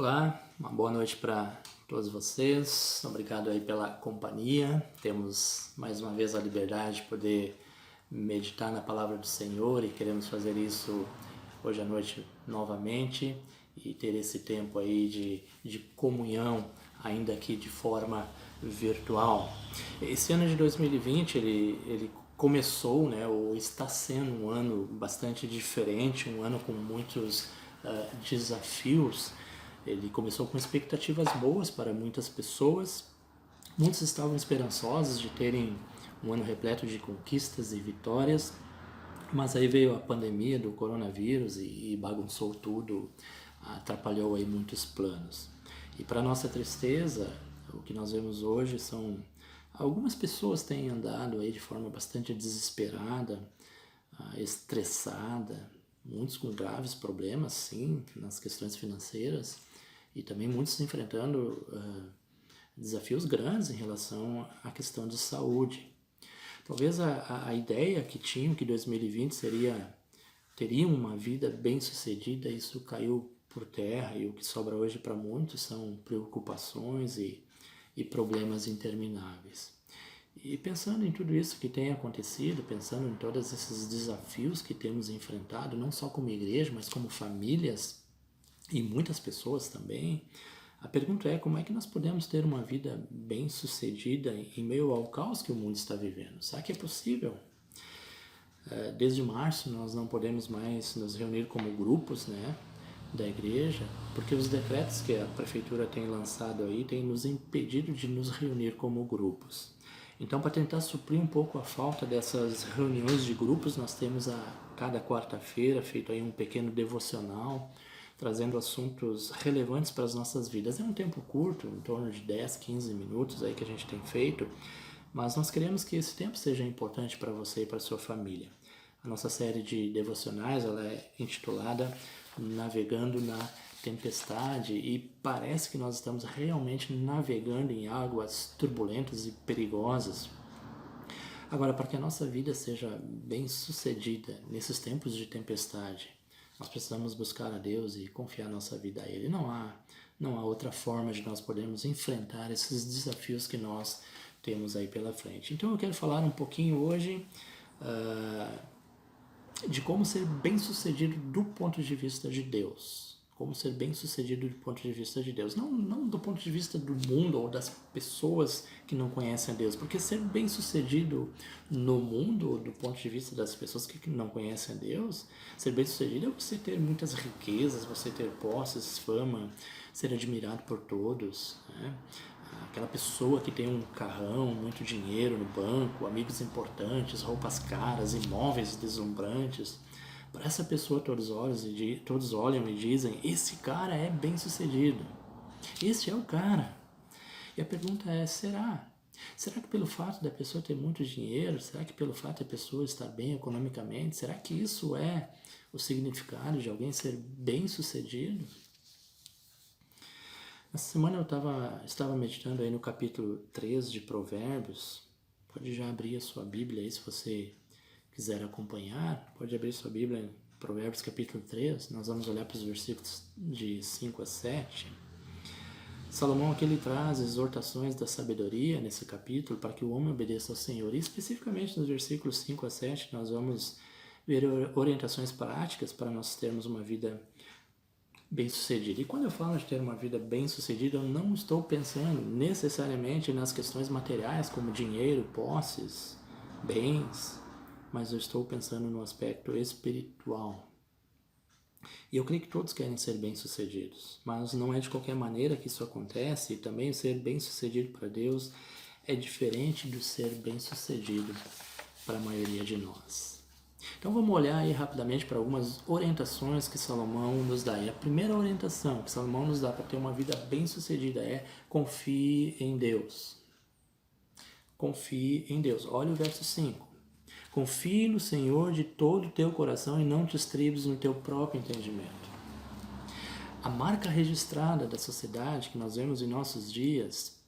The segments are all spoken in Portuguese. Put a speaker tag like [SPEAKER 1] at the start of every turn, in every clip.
[SPEAKER 1] Olá, uma boa noite para todos vocês. Obrigado aí pela companhia. Temos mais uma vez a liberdade de poder meditar na palavra do Senhor e queremos fazer isso hoje à noite novamente e ter esse tempo aí de comunhão, ainda que de forma virtual. Esse ano de 2020 ele começou, né, ou está sendo um ano bastante diferente, um ano com muitos desafios. Ele começou com expectativas boas para muitas pessoas. Muitos estavam esperançosos de terem um ano repleto de conquistas e vitórias, mas aí veio a pandemia do coronavírus e bagunçou tudo, atrapalhou aí muitos planos. E para nossa tristeza, o que nós vemos hoje são algumas pessoas têm andado aí de forma bastante desesperada, estressada, muitos com graves problemas, sim, nas questões financeiras, e também muitos enfrentando desafios grandes em relação à questão de saúde. Talvez a ideia que tinham que 2020 teria uma vida bem sucedida, isso caiu por terra, e o que sobra hoje para muitos são preocupações e problemas intermináveis. E pensando em tudo isso que tem acontecido, pensando em todos esses desafios que temos enfrentado, não só como igreja, mas como famílias e muitas pessoas também, a pergunta é como é que nós podemos ter uma vida bem sucedida em meio ao caos que o mundo está vivendo? Será que é possível? Desde março nós não podemos mais nos reunir como grupos, né, da igreja, porque os decretos que a prefeitura tem lançado aí têm nos impedido de nos reunir como grupos. Então, para tentar suprir um pouco a falta dessas reuniões de grupos, nós temos a cada quarta-feira feito aí um pequeno devocional, trazendo assuntos relevantes para as nossas vidas. É um tempo curto, em torno de 10, 15 minutos aí que a gente tem feito, mas nós queremos que esse tempo seja importante para você e para a sua família. A nossa série de devocionais ela é intitulada Navegando na Tempestade e parece que nós estamos realmente navegando em águas turbulentas e perigosas. Agora, para que a nossa vida seja bem sucedida nesses tempos de tempestade, nós precisamos buscar a Deus e confiar nossa vida a Ele. Não há outra forma de nós podermos enfrentar esses desafios que nós temos aí pela frente. Então eu quero falar um pouquinho hoje de como ser bem sucedido do ponto de vista de Deus. Como ser bem sucedido do ponto de vista de Deus. Não do ponto de vista do mundo ou das pessoas que não conhecem a Deus. Porque ser bem sucedido no mundo, do ponto de vista das pessoas que não conhecem a Deus, ser bem sucedido é você ter muitas riquezas, você ter posses, fama, ser admirado por todos, né? Aquela pessoa que tem um carrão, muito dinheiro no banco, amigos importantes, roupas caras, imóveis deslumbrantes. Para essa pessoa todos olham e dizem, esse cara é bem sucedido. Esse é o cara. E a pergunta é, será? Será que pelo fato da pessoa ter muito dinheiro, será que pelo fato da pessoa estar bem economicamente, será que isso é o significado de alguém ser bem sucedido? Essa semana eu estava meditando aí no capítulo 3 de Provérbios. Pode já abrir a sua Bíblia aí se você quiser acompanhar. Pode abrir sua Bíblia em Provérbios capítulo 3. Nós vamos olhar para os versículos de 5 a 7. Salomão aqui ele traz exortações da sabedoria nesse capítulo para que o homem obedeça ao Senhor. E especificamente nos versículos 5 a 7 nós vamos ver orientações práticas para nós termos uma vida bem-sucedida. E quando eu falo de ter uma vida bem-sucedida, eu não estou pensando necessariamente nas questões materiais como dinheiro, posses, bens, mas eu estou pensando no aspecto espiritual. E eu creio que todos querem ser bem-sucedidos, mas não é de qualquer maneira que isso acontece, e também ser bem-sucedido para Deus é diferente do ser bem-sucedido para a maioria de nós. Então vamos olhar aí rapidamente para algumas orientações que Salomão nos dá. E a primeira orientação que Salomão nos dá para ter uma vida bem-sucedida é confie em Deus. Confie em Deus. Olha o verso 5. Confie no Senhor de todo o teu coração e não te estribes no teu próprio entendimento. A marca registrada da sociedade que nós vemos em nossos dias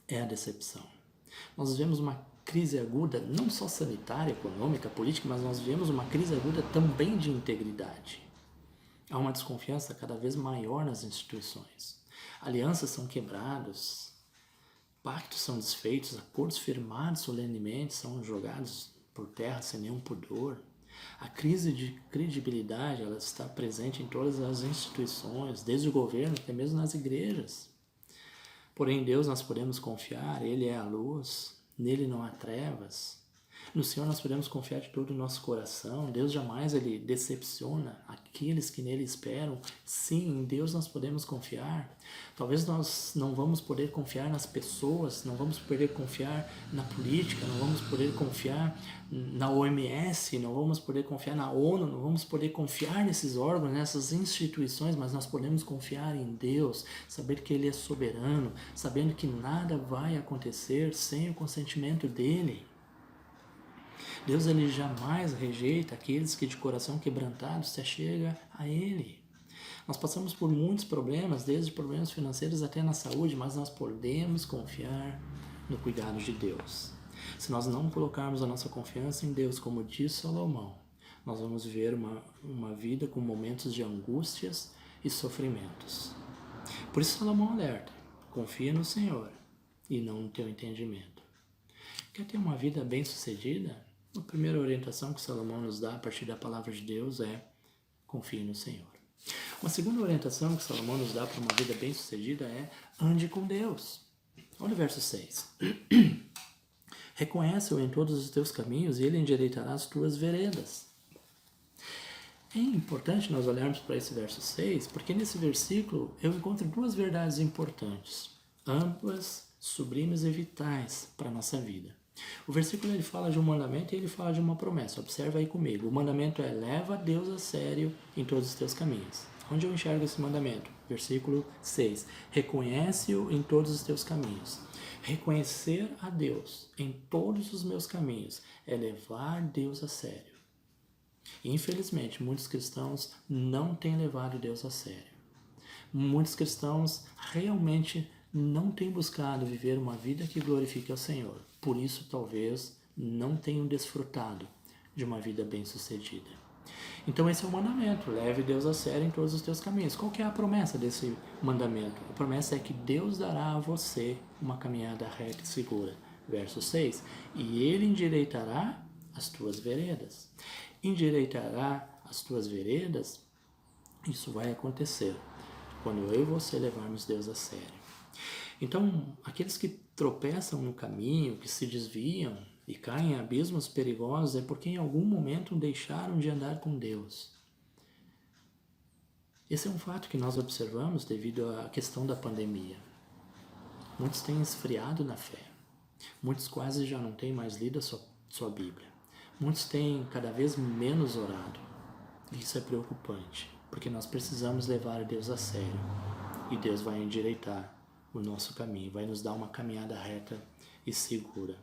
[SPEAKER 1] é a decepção. Nós vemos uma crise aguda, não só sanitária, econômica, política, mas nós vivemos uma crise aguda também de integridade. Há uma desconfiança cada vez maior nas instituições. Alianças são quebradas, pactos são desfeitos, acordos firmados solenemente são jogados por terra sem nenhum pudor. A crise de credibilidade ela está presente em todas as instituições, desde o governo até mesmo nas igrejas. Porém, em Deus nós podemos confiar, Ele é a luz, nele não há trevas. No Senhor nós podemos confiar de todo o nosso coração. Deus jamais Ele decepciona aqueles que nele esperam. Sim, em Deus nós podemos confiar. Talvez nós não vamos poder confiar nas pessoas, não vamos poder confiar na política, não vamos poder confiar na OMS, não vamos poder confiar na ONU, não vamos poder confiar nesses órgãos, nessas instituições, mas nós podemos confiar em Deus, saber que Ele é soberano, sabendo que nada vai acontecer sem o consentimento dEle. Deus ele jamais rejeita aqueles que de coração quebrantado se achega a Ele. Nós passamos por muitos problemas, desde problemas financeiros até na saúde, mas nós podemos confiar no cuidado de Deus. Se nós não colocarmos a nossa confiança em Deus, como diz Salomão, nós vamos viver uma vida com momentos de angústias e sofrimentos. Por isso Salomão alerta, confia no Senhor e não no teu entendimento. Quer ter uma vida bem-sucedida? A primeira orientação que Salomão nos dá a partir da palavra de Deus é confie no Senhor. Uma segunda orientação que Salomão nos dá para uma vida bem-sucedida é ande com Deus. Olha o verso 6. Reconhece-o em todos os teus caminhos e ele endireitará as tuas veredas. É importante nós olharmos para esse verso 6, porque nesse versículo eu encontro duas verdades importantes, ambas sublimes e vitais para a nossa vida. O versículo ele fala de um mandamento e ele fala de uma promessa. Observa aí comigo. O mandamento é leva Deus a sério em todos os teus caminhos. Onde eu enxergo esse mandamento? Versículo 6. Reconhece-o em todos os teus caminhos. Reconhecer a Deus em todos os meus caminhos é levar Deus a sério. Infelizmente, muitos cristãos não têm levado Deus a sério. Muitos cristãos realmente não têm buscado viver uma vida que glorifique ao Senhor. Por isso, talvez, não tenham desfrutado de uma vida bem-sucedida. Então, esse é o mandamento. Leve Deus a sério em todos os teus caminhos. Qual que é a promessa desse mandamento? A promessa é que Deus dará a você uma caminhada reta e segura. Verso 6. E Ele endireitará as tuas veredas. Endireitará as tuas veredas, isso vai acontecer quando eu e você levarmos Deus a sério. Então, aqueles que tropeçam no caminho, que se desviam e caem em abismos perigosos, é porque em algum momento deixaram de andar com Deus. Esse é um fato que nós observamos devido à questão da pandemia. Muitos têm esfriado na fé. Muitos quase já não têm mais lido a sua Bíblia. Muitos têm cada vez menos orado. Isso é preocupante, porque nós precisamos levar Deus a sério. E Deus vai endireitar o nosso caminho, vai nos dar uma caminhada reta e segura.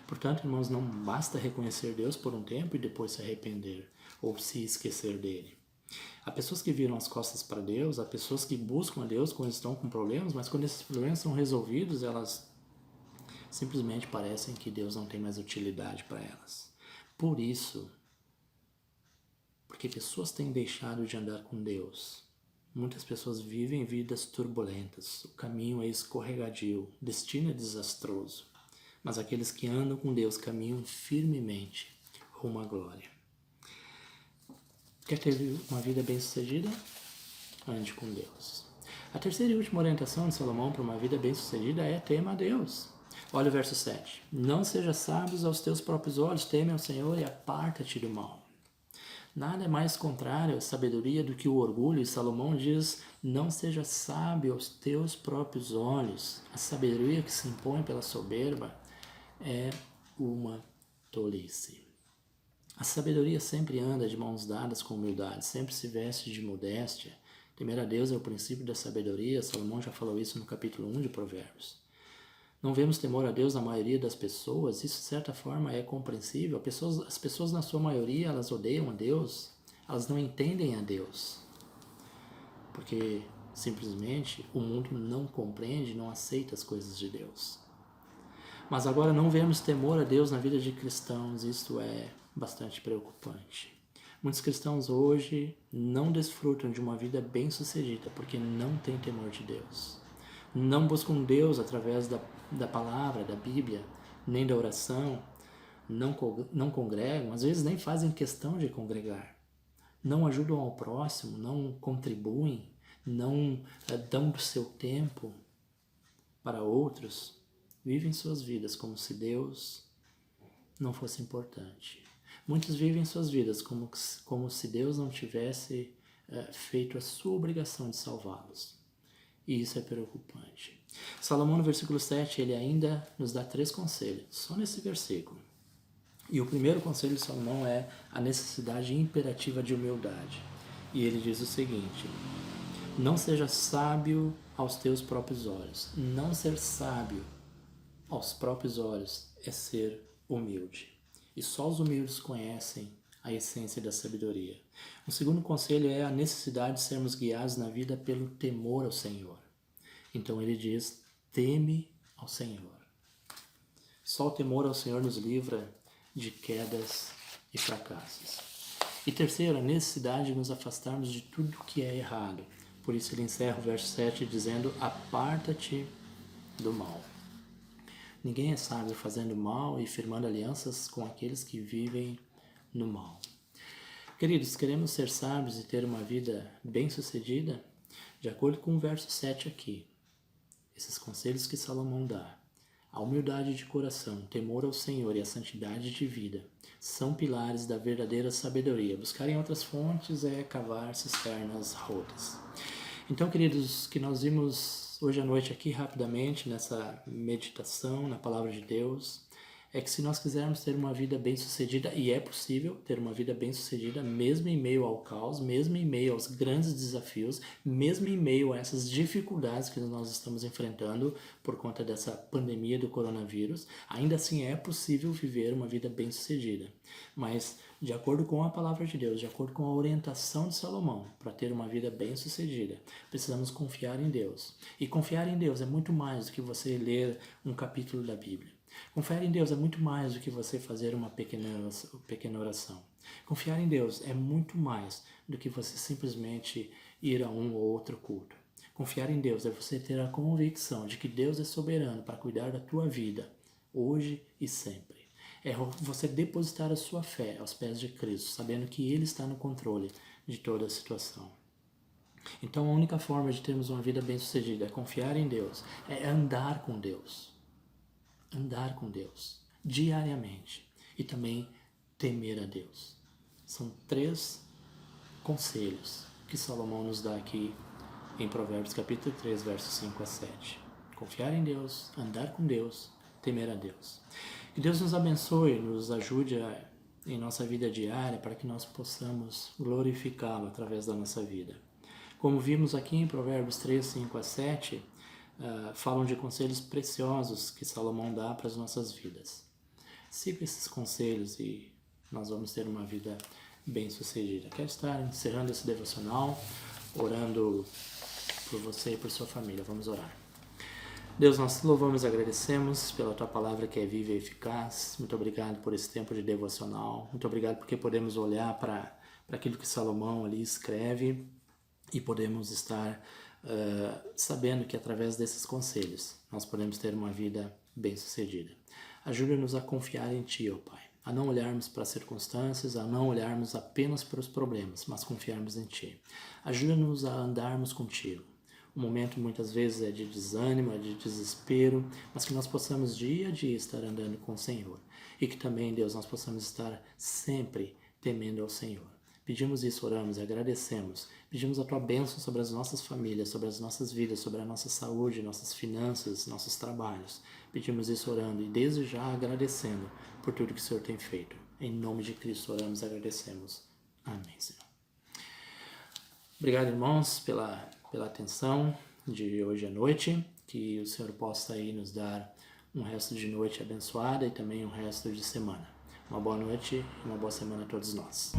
[SPEAKER 1] Portanto, irmãos, não basta reconhecer Deus por um tempo e depois se arrepender ou se esquecer dele. Há pessoas que viram as costas para Deus, há pessoas que buscam a Deus quando estão com problemas, mas quando esses problemas são resolvidos, elas simplesmente parecem que Deus não tem mais utilidade para elas. Por isso, porque pessoas têm deixado de andar com Deus, muitas pessoas vivem vidas turbulentas, o caminho é escorregadio, o destino é desastroso, mas aqueles que andam com Deus caminham firmemente rumo à glória. Quer ter uma vida bem-sucedida? Ande com Deus. A terceira e última orientação de Salomão para uma vida bem-sucedida é tema a Deus. Olha o verso 7. Não seja sábios aos teus próprios olhos, teme ao Senhor e aparta-te do mal. Nada é mais contrário à sabedoria do que o orgulho, e Salomão diz, não seja sábio aos teus próprios olhos. A sabedoria que se impõe pela soberba é uma tolice. A sabedoria sempre anda de mãos dadas com humildade, sempre se veste de modéstia. Temer a Deus é o princípio da sabedoria, Salomão já falou isso no capítulo 1 de Provérbios. Não vemos temor a Deus na maioria das pessoas, isso de certa forma é compreensível. As pessoas na sua maioria, elas odeiam a Deus, elas não entendem a Deus, porque simplesmente o mundo não compreende, não aceita as coisas de Deus. Mas agora não vemos temor a Deus na vida de cristãos, isso é bastante preocupante. Muitos cristãos hoje não desfrutam de uma vida bem-sucedida porque não têm temor de Deus. Não buscam Deus através da palavra, da Bíblia, nem da oração, não congregam, às vezes nem fazem questão de congregar. Não ajudam ao próximo, não contribuem, não dão do seu tempo para outros, vivem suas vidas como se Deus não fosse importante. Muitos vivem suas vidas como se Deus não tivesse feito a sua obrigação de salvá-los. E isso é preocupante. Salomão, no versículo 7, ele ainda nos dá 3 conselhos, só nesse versículo. E o primeiro conselho de Salomão é a necessidade imperativa de humildade. E ele diz o seguinte: não seja sábio aos teus próprios olhos. Não ser sábio aos próprios olhos é ser humilde. E só os humildes conhecem a essência da sabedoria. O segundo conselho é a necessidade de sermos guiados na vida pelo temor ao Senhor. Então ele diz: teme ao Senhor. Só o temor ao Senhor nos livra de quedas e fracassos. E terceiro, a necessidade de nos afastarmos de tudo que é errado. Por isso ele encerra o verso 7 dizendo: aparta-te do mal. Ninguém é sábio fazendo mal e firmando alianças com aqueles que vivem no mal. Queridos, queremos ser sábios e ter uma vida bem-sucedida? De acordo com o verso 7 aqui, esses conselhos que Salomão dá, a humildade de coração, o temor ao Senhor e a santidade de vida são pilares da verdadeira sabedoria. Buscar em outras fontes é cavar cisternas rotas. Então, queridos, que nós vimos hoje à noite aqui rapidamente nessa meditação na Palavra de Deus, é que se nós quisermos ter uma vida bem-sucedida, e é possível ter uma vida bem-sucedida mesmo em meio ao caos, mesmo em meio aos grandes desafios, mesmo em meio a essas dificuldades que nós estamos enfrentando por conta dessa pandemia do coronavírus, ainda assim é possível viver uma vida bem-sucedida. Mas, de acordo com a Palavra de Deus, de acordo com a orientação de Salomão, para ter uma vida bem-sucedida, precisamos confiar em Deus. E confiar em Deus é muito mais do que você ler um capítulo da Bíblia. Confiar em Deus é muito mais do que você fazer uma pequena oração. Confiar em Deus é muito mais do que você simplesmente ir a um ou outro culto. Confiar em Deus é você ter a convicção de que Deus é soberano para cuidar da tua vida, hoje e sempre. É você depositar a sua fé aos pés de Cristo, sabendo que Ele está no controle de toda a situação. Então a única forma de termos uma vida bem-sucedida é confiar em Deus, é andar com Deus. Andar com Deus diariamente e também temer a Deus. São 3 conselhos que Salomão nos dá aqui em Provérbios capítulo 3, versos 5 a 7. Confiar em Deus, andar com Deus, temer a Deus. Que Deus nos abençoe, nos ajude em nossa vida diária para que nós possamos glorificá-lo através da nossa vida. Como vimos aqui em Provérbios 3, 5 a 7, falam de conselhos preciosos que Salomão dá para as nossas vidas. Siga esses conselhos e nós vamos ter uma vida bem-sucedida. Quero estar encerrando esse devocional, orando por você e por sua família. Vamos orar. Deus, nós louvamos e agradecemos pela Tua Palavra que é viva e eficaz. Muito obrigado por esse tempo de devocional. Muito obrigado porque podemos olhar para aquilo que Salomão ali escreve e podemos estar sabendo que através desses conselhos nós podemos ter uma vida bem-sucedida. Ajuda-nos a confiar em Ti, ó Pai, a não olharmos para as circunstâncias, a não olharmos apenas para os problemas, mas confiarmos em Ti. Ajuda-nos a andarmos contigo. O momento muitas vezes é de desânimo, é de desespero, mas que nós possamos dia a dia estar andando com o Senhor e que também, Deus, nós possamos estar sempre temendo ao Senhor. Pedimos isso, oramos e agradecemos. Pedimos a Tua bênção sobre as nossas famílias, sobre as nossas vidas, sobre a nossa saúde, nossas finanças, nossos trabalhos. Pedimos isso orando e desde já agradecendo por tudo que o Senhor tem feito. Em nome de Cristo oramos e agradecemos. Amém, Senhor. Obrigado, irmãos, pela atenção de hoje à noite. Que o Senhor possa aí nos dar um resto de noite abençoada e também um resto de semana. Uma boa noite e uma boa semana a todos nós.